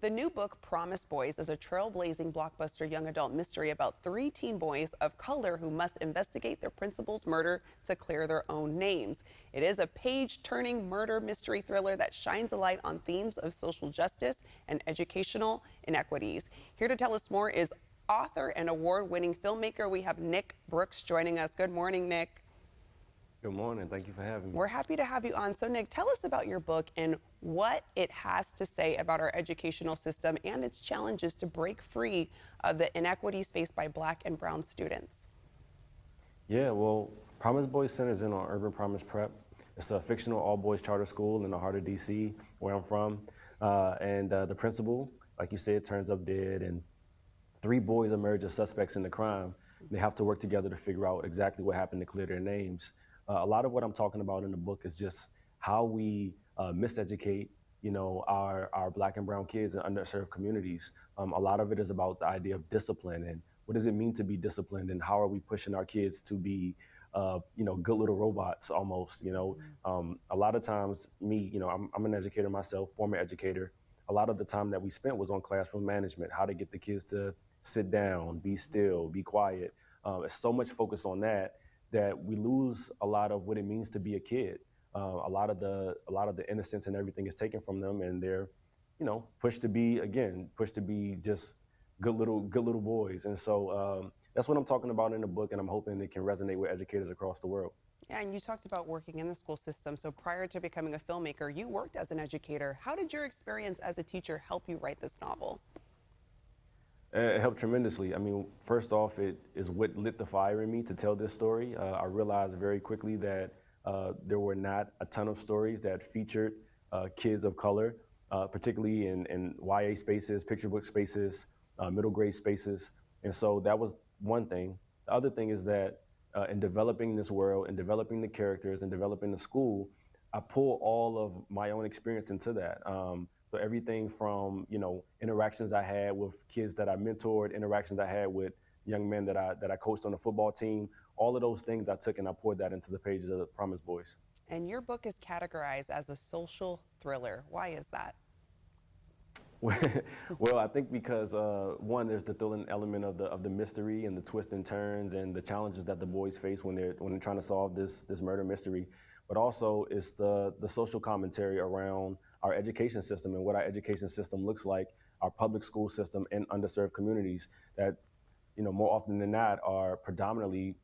The new book, Promise Boys, is a trailblazing blockbuster young adult mystery about three teen boys of color who must investigate their principal's murder to clear their own names. It is a page-turning murder mystery thriller that shines a light on themes of social justice and educational inequities. Here to tell us more is author and award-winning filmmaker. We have Nick Brooks joining us. Good morning, Nick. Good morning. Thank you for having me. We're happy to have you on. So, Nick, tell us about your book and what it has to say about our educational system and its challenges to break free of the inequities faced by Black and Brown students. Yeah, well, Promise Boys centers in on Urban Promise Prep. It's a fictional all-boys charter school in the heart of D.C., where I'm from. The principal, like you said, turns up dead, and three boys emerge as suspects in the crime. They have to work together to figure out exactly what happened to clear their names. A lot of what I'm talking about in the book is just how we miseducate, our Black and Brown kids in underserved communities. A lot of it is about the idea of discipline and what does it mean to be disciplined, and how are we pushing our kids to be, good little robots almost. A lot of times, I'm an educator myself, former educator. A lot of the time that we spent was on classroom management, how to get the kids to sit down, be still, be quiet. There's so much focus on that we lose a lot of what it means to be a kid. A lot of the innocence and everything is taken from them, and they're, pushed to be just good little boys. And so that's what I'm talking about in the book, and I'm hoping it can resonate with educators across the world. Yeah, and you talked about working in the school system. So prior to becoming a filmmaker, you worked as an educator. How did your experience as a teacher help you write this novel? It helped tremendously. I mean, first off, it is what lit the fire in me to tell this story. I realized very quickly that there were not a ton of stories that featured kids of color, particularly in YA spaces, picture book spaces, middle grade spaces. And so that was one thing. The other thing is that in developing this world and developing the characters and developing the school, I pull all of my own experience into that. So everything from, interactions I had with kids that I mentored, interactions I had with young men that I coached on the football team, all of those things I took and I poured that into the pages of the Promise Boys. And your book is categorized as a social thriller. Why is that? Well, I think because one, there's the thrilling element of the mystery and the twists and turns and the challenges that the boys face when they're trying to solve this murder mystery, but also it's the social commentary around our education system and what our education system looks like, our public school system in underserved communities that, more often than not are predominantly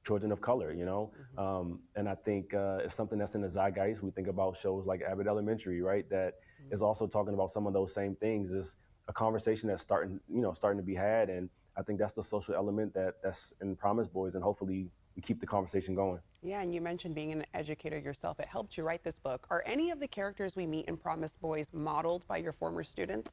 children of color, and I think it's something that's in the zeitgeist. We think about shows like Abbott Elementary, right? That is also talking about some of those same things. It's a conversation that's starting to be had, and I think that's the social element that's in Promise Boys, and hopefully we keep the conversation going. Yeah, and you mentioned being an educator yourself. It helped you write this book. Are any of the characters we meet in Promise Boys modeled by your former students?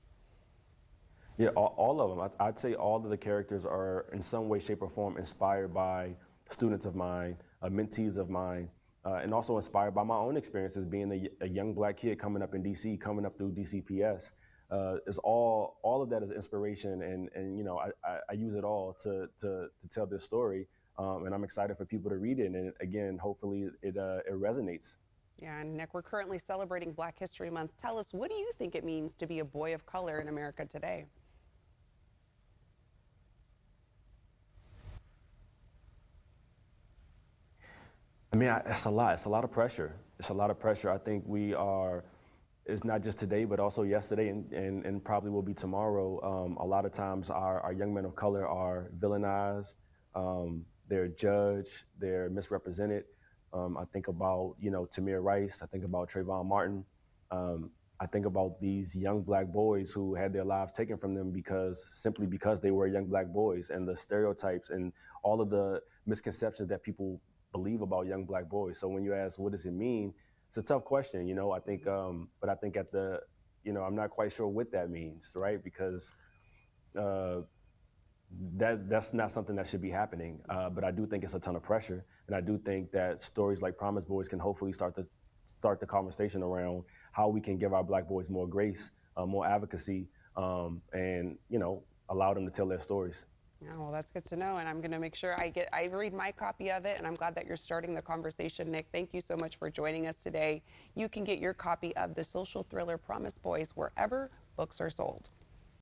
Yeah, all of them. I'd say all of the characters are in some way, shape, or form inspired by students of mine, mentees of mine, and also inspired by my own experiences being a young Black kid coming up in DC, coming up through DCPS. Is all of that is inspiration, and I use it all to tell this story, and I'm excited for people to read it, and again, hopefully it resonates. Yeah, and Nick, we're currently celebrating Black History Month. Tell us, what do you think it means to be a boy of color in America today? I mean, it's a lot. It's a lot of pressure. It's a lot of pressure. I think it's not just today, but also yesterday and probably will be tomorrow. A lot of times our young men of color are villainized. They're judged. They're misrepresented. I think about, Tamir Rice. I think about Trayvon Martin. I think about these young Black boys who had their lives taken from them simply because they were young Black boys, and the stereotypes and all of the misconceptions that people believe about young Black boys. So when you ask, what does it mean? It's a tough question, I think, but I think I'm not quite sure what that means, right? Because that's not something that should be happening. But I do think it's a ton of pressure, and I do think that stories like Promise Boys can hopefully start the conversation around how we can give our Black boys more grace, more advocacy, and allow them to tell their stories. Yeah, well, that's good to know, and I'm going to make sure I read my copy of it, and I'm glad that you're starting the conversation, Nick. Thank you so much for joining us today. You can get your copy of the social thriller Promise Boys wherever books are sold.